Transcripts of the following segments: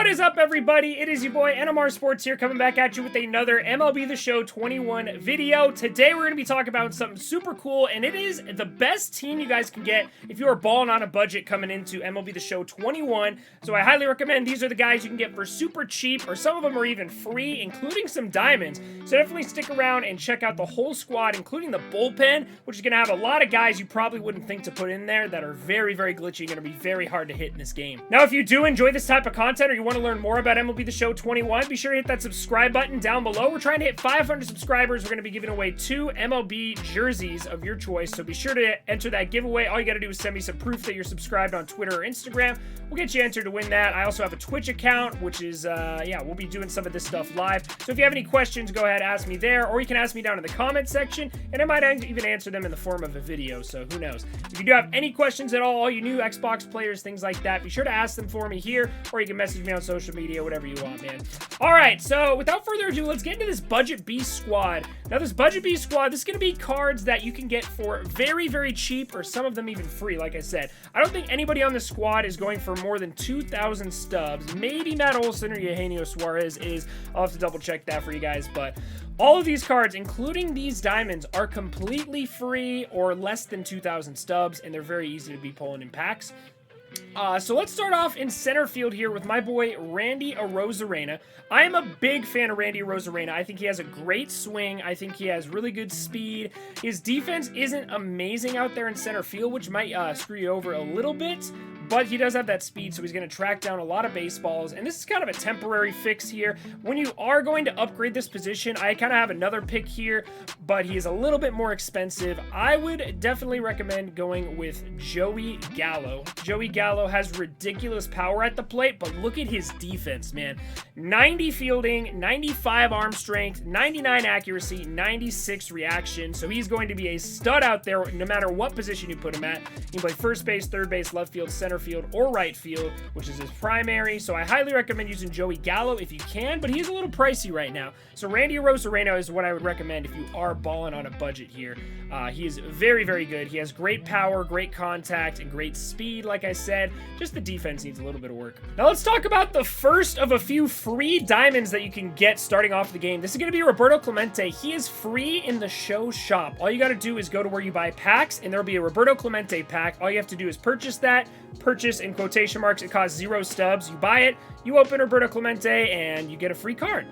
What is up, everybody? It is your boy NMR Sports here, coming back at you with another MLB The Show 21 video. Today we're going to be talking about something super cool, and it is the best team you guys can get if you are balling on a budget coming into MLB The Show 21. So I highly recommend these are the guys you can get for super cheap, or some of them are even free, including some diamonds. So definitely stick around and check out the whole squad, including the bullpen, which is going to have a lot of guys you probably wouldn't think to put in there that are very, very glitchy and going to be very hard to hit in this game. Now, if you do enjoy this type of content, or you want to learn more about MLB The Show 21, be sure to hit that subscribe button down below. We're trying to hit 500 subscribers. We're going to be giving away 2 MLB jerseys of your choice, so be sure to enter that giveaway. All you got to do is send me some proof that you're subscribed on Twitter or Instagram. We'll get you entered to win that. I also have a Twitch account, which is, we'll be doing some of this stuff live. So if you have any questions, go ahead, ask me there, or you can ask me down in the comment section, and I might even answer them in the form of a video, so who knows. If you do have any questions at all you new Xbox players, things like that, be sure to ask them for me here, or you can message me on social media, whatever you want, man. Alright, so without further ado, let's get into this Budget B squad. Now, this Budget B squad, this is going to be cards that you can get for very, very cheap, or some of them even free, like I said. I don't think anybody on this squad is going for more than 2,000 stubs. Maybe Matt Olson or Eugenio Suarez is. I'll have to double check that for you guys, but all of these cards, including these diamonds, are completely free or less than 2,000 stubs, and they're very easy to be pulling in packs. So let's start off in center field here with my boy Randy Arozarena. I am a big fan of Randy Arozarena. I think he has a great swing. I think he has really good speed. His defense isn't amazing out there in center field, which might screw you over a little bit, but he does have that speed, so he's going to track down a lot of baseballs, and this is kind of a temporary fix here. When you are going to upgrade this position, I kind of have another pick here, but he is a little bit more expensive. I would definitely recommend going with Joey Gallo. Joey Gallo has ridiculous power at the plate, but look at his defense, man. 90 fielding, 95 arm strength, 99 accuracy, 96 reaction, so he's going to be a stud out there no matter what position you put him at. You can play first base, third base, left field, center field, or right field, which is his primary. So I highly recommend using Joey Gallo if you can, but he's a little pricey right now. So Randy Arozarena is what I would recommend if you are balling on a budget here. He is very, very good. He has great power, great contact, and great speed, like I said. Just the defense needs a little bit of work. Now let's talk about the first of a few free diamonds that you can get starting off the game. This is going to be Roberto Clemente. He is free in the show shop. All you got to do is go to where you buy packs, and there'll be a Roberto Clemente pack. All you have to do is purchase that. Purchase in quotation marks. It costs 0 stubs. You buy it, you open Roberto Clemente, and you get a free card.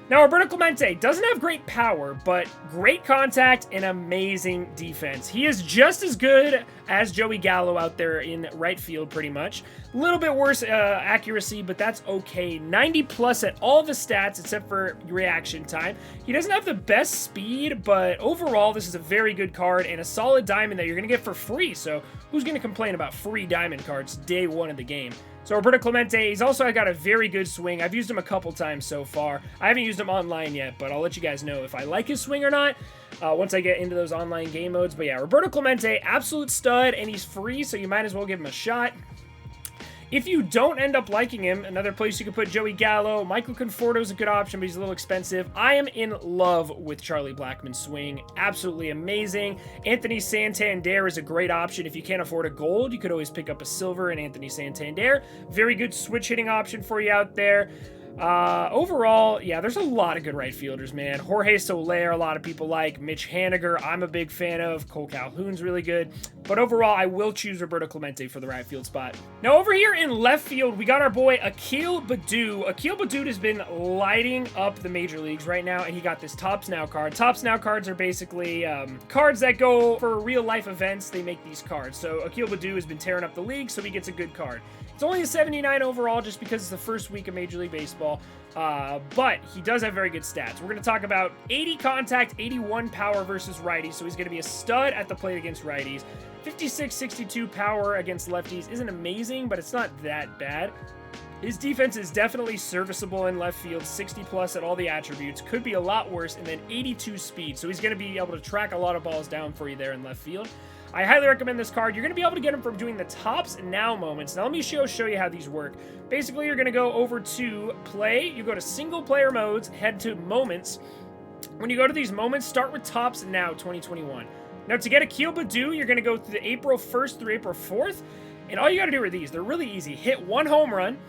Now, Roberto Clemente doesn't have great power, but great contact and amazing defense. He is just as good as Joey Gallo out there in right field, pretty much. A little bit worse accuracy, but that's okay. 90 plus at all the stats except for reaction time. He doesn't have the best speed, but overall, this is a very good card and a solid diamond that you're going to get for free. So who's going to complain about free diamond cards day one of the game? So Roberto Clemente, he's also got a very good swing. I've used him a couple times so far. I haven't used him online yet, but I'll let you guys know if I like his swing or not once I get into those online game modes. But yeah, Roberto Clemente, absolute stud, and he's free, so you might as well give him a shot. If you don't end up liking him, another place you could put Joey Gallo. Michael Conforto is a good option, but he's a little expensive. I am in love with Charlie Blackmon's swing. Absolutely amazing. Anthony Santander is a great option. If you can't afford a gold, you could always pick up a silver in Anthony Santander. Very good switch hitting option for you out there. Overall, yeah, there's a lot of good right fielders, man. Jorge Soler, a lot of people like. Mitch Haniger, I'm a big fan of. Cole Calhoun's really good. But overall, I will choose Roberto Clemente for the right field spot. Now, over here in left field, we got our boy Akil Baddoo. Akil Baddoo has been lighting up the major leagues right now, and he got this Tops Now card. Tops Now cards are basically cards that go for real-life events. They make these cards. So Akil Baddoo has been tearing up the league, so he gets a good card. It's only a 79 overall just because it's the first week of Major League Baseball, but he does have very good stats. We're going to talk about 80 contact, 81 power versus righties, so he's going to be a stud at the plate against righties. 56, 62 power against lefties isn't amazing, but it's not that bad. His defense is definitely serviceable in left field, 60 plus at all the attributes, could be a lot worse, and then 82 speed, so he's going to be able to track a lot of balls down for you there in left field. I highly recommend this card. You're going to be able to get him from doing the Tops Now moments. Now, let me show you how these work. Basically, you're going to go over to Play. You go to Single Player Modes, head to Moments. When you go to these moments, start with Tops Now 2021. Now, to get Akil Baddoo, you're going to go through the April 1st through April 4th. And all you got to do are these. They're really easy. Hit 1 home run.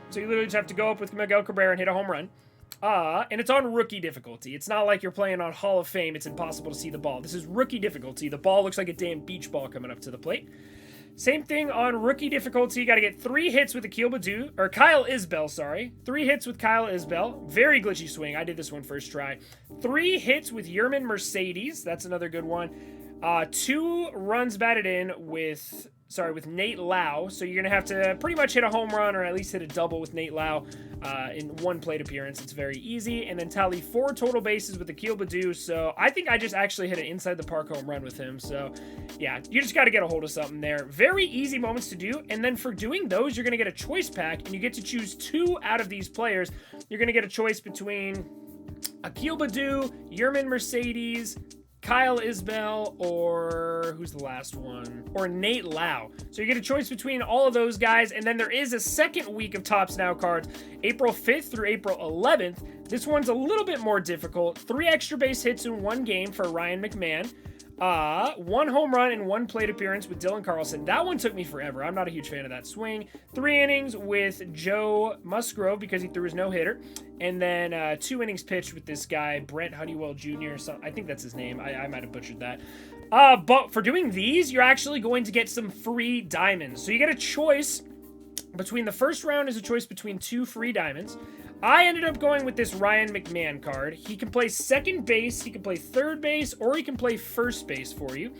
So you literally just have to go up with Miguel Cabrera and hit a home run. And it's on rookie difficulty. It's not like you're playing on Hall of Fame. It's impossible to see the ball. This is rookie difficulty. The ball looks like a damn beach ball coming up to the plate. Same thing on rookie difficulty. You got to get 3 hits with Kyle Isbell, sorry. 3 hits with Kyle Isbell. Very glitchy swing. I did this one first try. 3 hits with Yermin Mercedes. That's another good one. 2 runs batted in with Nate Lau. So you're going to have to pretty much hit a home run or at least hit a double with Nate Lau in 1 plate appearance. It's very easy. And then tally 4 total bases with Akil Baddoo. So I think I just actually hit an inside the park home run with him. So yeah, you just got to get a hold of something there. Very easy moments to do. And then for doing those, you're going to get a choice pack and you get to choose 2 out of these players. You're going to get a choice between Akil Baddoo, Yermin Mercedes, Kyle Isbell, or who's the last one? Or Nate Lau. So you get a choice between all of those guys, and then there is a second week of Topps Now cards, April 5th through April 11th. This one's a little bit more difficult. 3 extra base hits in 1 game for Ryan McMahon. 1 home run and 1 plate appearance with Dylan Carlson. That one took me forever. I'm not a huge fan of that swing. 3 innings with Joe Musgrove because he threw his no-hitter. And then 2 innings pitched with this guy, Brent Honeywell Jr. So I think that's his name. I might have butchered that. But for doing these, you're actually going to get some free diamonds. So you get a choice between the first round is a choice between 2 free diamonds. I ended up going with this Ryan McMahon card. He can play second base, he can play third base, or he can play first base for you.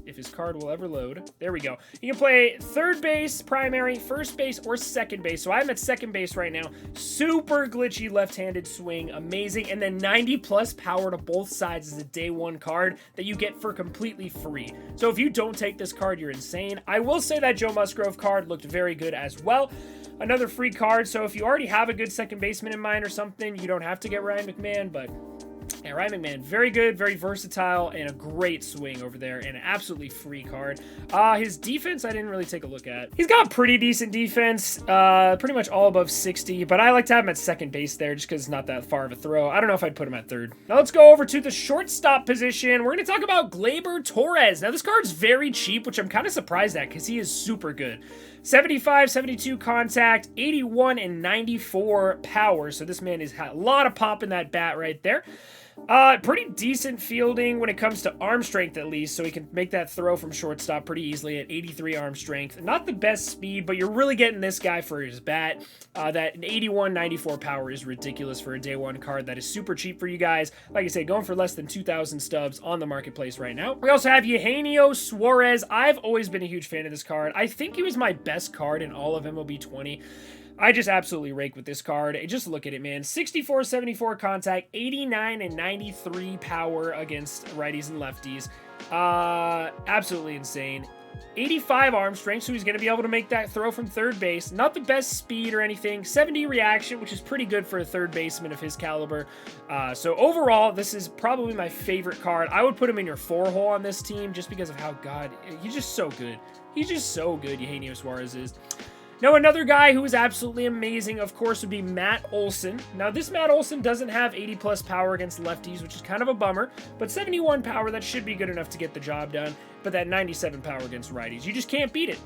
If his card will ever load. There we go. You can play third base, primary, first base, or second base. So I'm at second base right now. Super glitchy left-handed swing. Amazing. And then 90 plus power to both sides is a day 1 card that you get for completely free. So if you don't take this card, you're insane. I will say that Joe Musgrove card looked very good as well. Another free card. So if you already have a good second baseman in mind or something, you don't have to get Ryan McMahon, but yeah, Ryan McMahon, very good, very versatile, and a great swing over there, and an absolutely free card. His defense, I didn't really take a look at. He's got pretty decent defense, pretty much all above 60, but I like to have him at second base there just because it's not that far of a throw. I don't know if I'd put him at third. Now let's go over to the shortstop position. We're going to talk about Gleyber Torres. Now this card's very cheap, which I'm kind of surprised at because he is super good. 75, 72 contact, 81 and 94 power. So this man has had a lot of pop in that bat right there. Pretty decent fielding when it comes to arm strength, at least, so he can make that throw from shortstop pretty easily at 83 arm strength. Not the best speed, but you're really getting this guy for his bat. That 81, 94 power is ridiculous for a day 1 card. That is super cheap for you guys. Like I said, going for less than 2,000 stubs on the marketplace right now. We also have Eugenio Suarez. I've always been a huge fan of this card. I think he was my best card in all of MLB 20. I just absolutely rake with this card. Just look at it, man. 64, 74 contact, 89 and 93 power against righties and lefties. Absolutely insane. 85 arm strength, so he's going to be able to make that throw from third base. Not the best speed or anything. 70 reaction, which is pretty good for a third baseman of his caliber. So overall, this is probably my favorite card. I would put him in your 4-hole on this team just because of how, God, he's just so good. He's just so good, Eugenio Suarez is. Now, another guy who is absolutely amazing, of course, would be Matt Olson. Now, this Matt Olson doesn't have 80-plus power against lefties, which is kind of a bummer, but 71 power, that should be good enough to get the job done, but that 97 power against righties, you just can't beat it.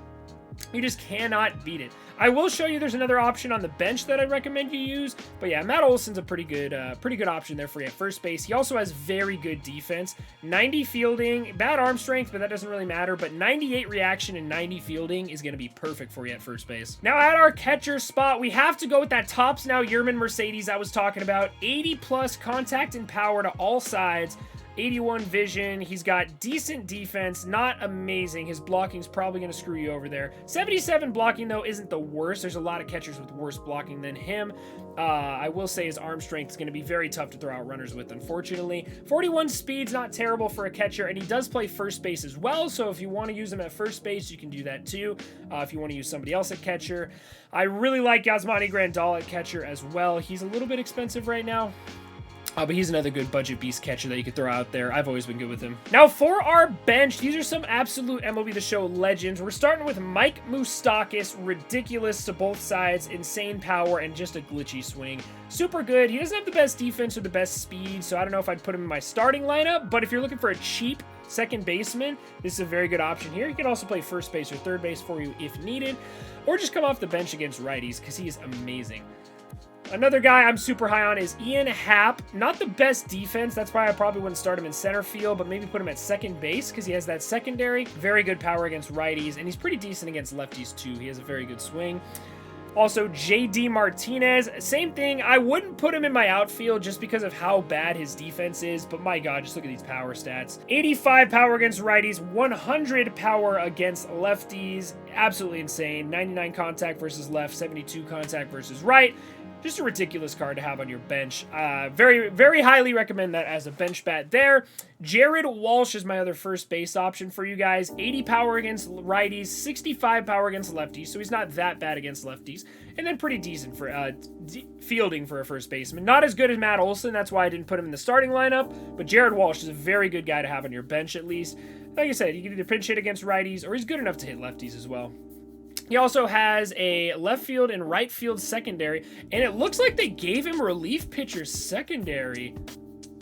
You just cannot beat it. I will show you there's another option on the bench that I recommend you use. But yeah, Matt Olson's a pretty good option there for you at first base. He also has very good defense. 90 fielding, bad arm strength, but that doesn't really matter. But 98 reaction and 90 fielding is going to be perfect for you at first base. Now at our catcher spot, we have to go with that Topps Now Yermin Mercedes I was talking about. 80 plus contact and power to all sides. 81 vision. He's got decent defense, not amazing. His blocking's probably going to screw you over there. 77 blocking, though, isn't the worst. There's a lot of catchers with worse blocking than him. I will say his arm strength is going to be very tough to throw out runners with, unfortunately. 41 speed's not terrible for a catcher, and he does play first base as well, so if you want to use him at first base, you can do that too. If you want to use somebody else at catcher. I really like Yasmani Grandal at catcher as well. He's a little bit expensive right now. But he's another good budget beast catcher that you could throw out there. I've always been good with him. Now, for our bench, these are some absolute MLB The Show legends. We're starting with Mike Moustakas. Ridiculous to both sides. Insane power and just a glitchy swing. Super good. He doesn't have the best defense or the best speed, so I don't know if I'd put him in my starting lineup. But if you're looking for a cheap second baseman, this is a very good option here. He can also play first base or third base for you if needed, or just come off the bench against righties because he is amazing. Another guy I'm super high on is Ian Happ. Not the best defense. That's why I probably wouldn't start him in center field, but maybe put him at second base because he has that secondary. Very good power against righties, and he's pretty decent against lefties too. He has a very good swing. Also, JD Martinez, same thing. I wouldn't put him in my outfield just because of how bad his defense is, but my God, just look at these power stats. 85 power against righties, 100 power against lefties. Absolutely insane. 99 contact versus left, 72 contact versus right. Just a ridiculous card to have on your bench. Very, very highly recommend that as a bench bat there. Jared Walsh is my other first base option for you guys. 80 power against righties, 65 power against lefties, so he's not that bad against lefties. And then pretty decent for fielding for a first baseman. Not as good as Matt Olson, that's why I didn't put him in the starting lineup, but Jared Walsh is a very good guy to have on your bench at least. Like I said, you can either pinch hit against righties, or he's good enough to hit lefties as well. He also has a left field and right field secondary, and it looks like they gave him relief pitcher secondary.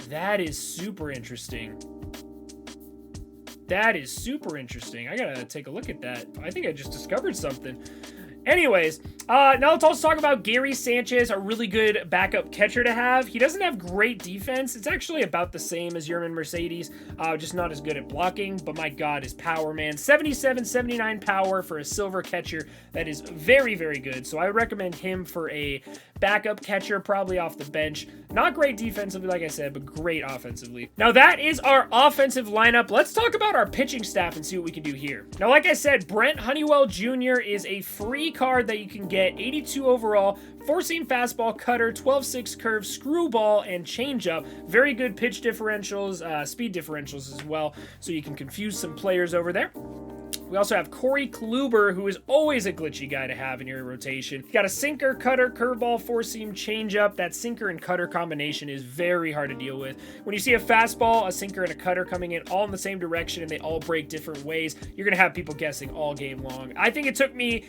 That is super interesting. That is super interesting. I gotta take a look at that. I think I just discovered something. Anyways, now let's also talk about Gary Sanchez, a really good backup catcher to have. He doesn't have great defense. It's actually about the same as Yerman Mercedes, just not as good at blocking, but my God, his power, man. 77, 79 power for a silver catcher. That is very, very good. So I would recommend him for a backup catcher, probably off the bench. Not great defensively, like I said, but great offensively. Now that is our offensive lineup. Let's talk about our pitching staff and see what we can do here. Now, like I said, Brent Honeywell Jr. is a free card that you can get, 82 overall, 4-seam fastball, cutter, 12-6 curve, screwball, and changeup. Very good pitch differentials, speed differentials as well, so you can confuse some players over there. We also have Corey Kluber, who is always a glitchy guy to have in your rotation. You got a sinker, cutter, curveball, 4-seam, changeup. That sinker and cutter combination is very hard to deal with. When you see a fastball, a sinker, and a cutter coming in all in the same direction and they all break different ways, you're going to have people guessing all game long. I think it took me...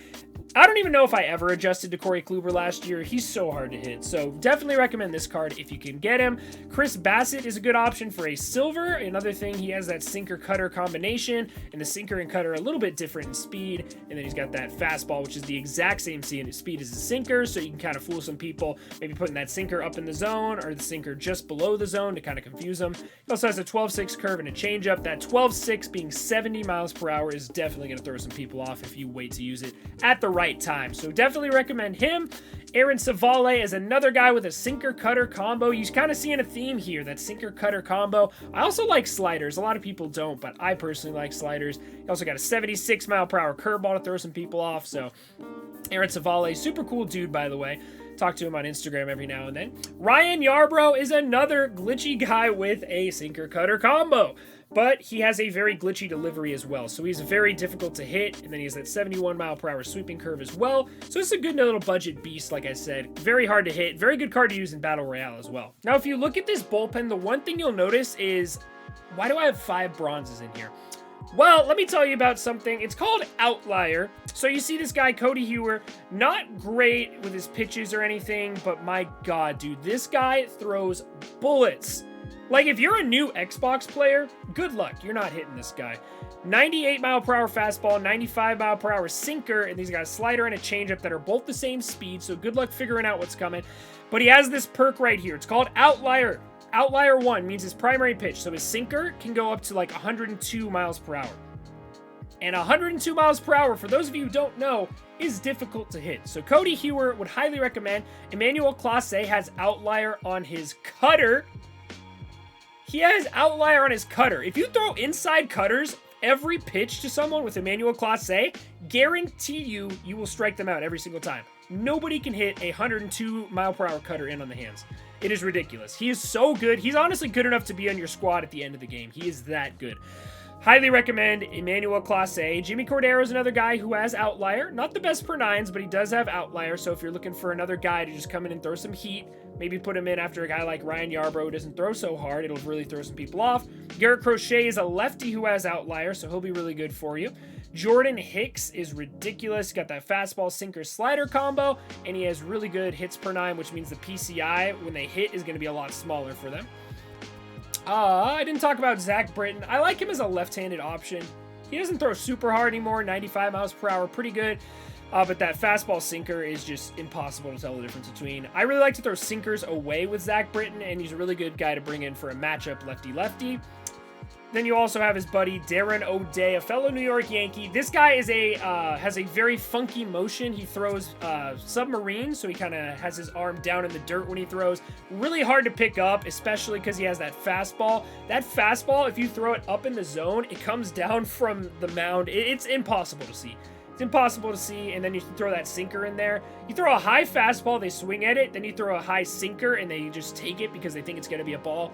I don't even know if I ever adjusted to Corey Kluber last year. He's so hard to hit. So definitely recommend this card if you can get him. Chris Bassett is a good option for a silver. Another thing, he has that sinker-cutter combination, and the sinker and cutter are a little bit different in speed. And then he's got that fastball, which is the exact same speed as the sinker, so you can kind of fool some people, maybe putting that sinker up in the zone or the sinker just below the zone to kind of confuse them. He also has a 12-6 curve and a changeup. That 12-6 being 70 miles per hour is definitely going to throw some people off if you wait to use it at the right time. So definitely recommend him. Aaron Savale is another guy with a sinker-cutter combo. You're kind of seeing a theme here, that sinker-cutter combo. I also like sliders. A lot of people don't, but I personally like sliders. He also got a 76-mile-per-hour curveball to throw some people off. So Aaron Savale, super cool dude, by the way. Talk to him on Instagram every now and then. Ryan Yarbrough is another glitchy guy with a sinker-cutter combo, but he has a very glitchy delivery as well. So he's very difficult to hit, and then he has that 71-mile-per-hour sweeping curve as well. So it's a good little budget beast, like I said. Very hard to hit. Very good card to use in Battle Royale as well. Now, if you look at this bullpen, the one thing you'll notice is, why do I have 5 bronzes in here? Well, let me tell you about something. It's called Outlier. So you see this guy, Cody Hewer, not great with his pitches or anything, but my God, dude, this guy throws bullets. Like, if you're a new Xbox player, good luck. You're not hitting this guy. 98-mile-per-hour fastball, 95-mile-per-hour sinker, and he's got a slider and a changeup that are both the same speed, so good luck figuring out what's coming. But he has this perk right here. It's called Outlier. Outlier 1 means his primary pitch, so his sinker can go up to like 102 miles per hour. And 102 miles per hour, for those of you who don't know, is difficult to hit. So Cody Hewer would highly recommend. Emmanuel Clase has Outlier on his cutter. He has Outlier on his cutter. If you throw inside cutters every pitch to someone with Emmanuel Clase, guarantee you will strike them out every single time. Nobody can hit a 102-mile-per-hour cutter in on the hands. It is ridiculous. He is so good. He's honestly good enough to be on your squad at the end of the game. He is that good. Highly recommend Emmanuel Clase. Jimmy Cordero is another guy who has Outlier. Not the best per nines, but he does have Outlier. So if you're looking for another guy to just come in and throw some heat, maybe put him in after a guy like Ryan Yarbrough who doesn't throw so hard. It'll really throw some people off. Garrett Crochet is a lefty who has Outlier, so he'll be really good for you. Jordan Hicks is ridiculous. He's got that fastball sinker slider combo, and he has really good hits per nine, which means the PCI when they hit is going to be a lot smaller for them. I didn't talk about Zach Britton. I like him as a left-handed option. He doesn't throw super hard anymore, 95 miles per hour, pretty good. But that fastball sinker is just impossible to tell the difference between. I really like to throw sinkers away with Zach Britton, and he's a really good guy to bring in for a matchup lefty-lefty. Then you also have his buddy Darren O'Day, a fellow New York Yankee. This guy is has a very funky motion. He throws submarine, so he kind of has his arm down in the dirt when he throws. Really hard to pick up, especially because he has that fastball. That fastball, if you throw it up in the zone, it comes down from the mound. It's impossible to see. It's impossible to see, and then you throw that sinker in there. You throw a high fastball, they swing at it. Then you throw a high sinker, and they just take it because they think it's going to be a ball.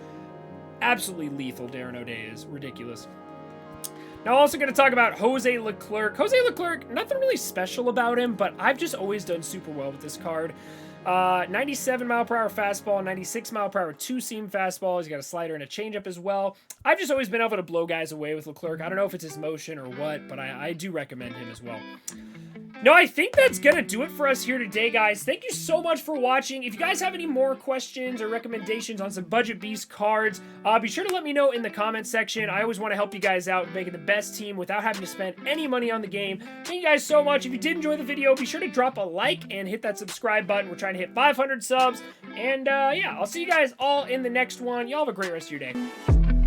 Absolutely lethal, Darren O'Day is. Ridiculous. Now, also going to talk about Jose Leclerc. Jose Leclerc, nothing really special about him, but I've just always done super well with this card. 97 mile per hour fastball, 96 mile per hour two-seam fastball. He's got a slider and a changeup as well. I've just always been able to blow guys away with Leclerc. I don't know if it's his motion or what, but I do recommend him as well. No, I think that's going to do it for us here today, guys. Thank you so much for watching. If you guys have any more questions or recommendations on some Budget Beast cards, be sure to let me know in the comments section. I always want to help you guys out making the best team without having to spend any money on the game. Thank you guys so much. If you did enjoy the video, be sure to drop a like and hit that subscribe button. We're trying to hit 500 subs. And yeah, I'll see you guys all in the next one. Y'all have a great rest of your day.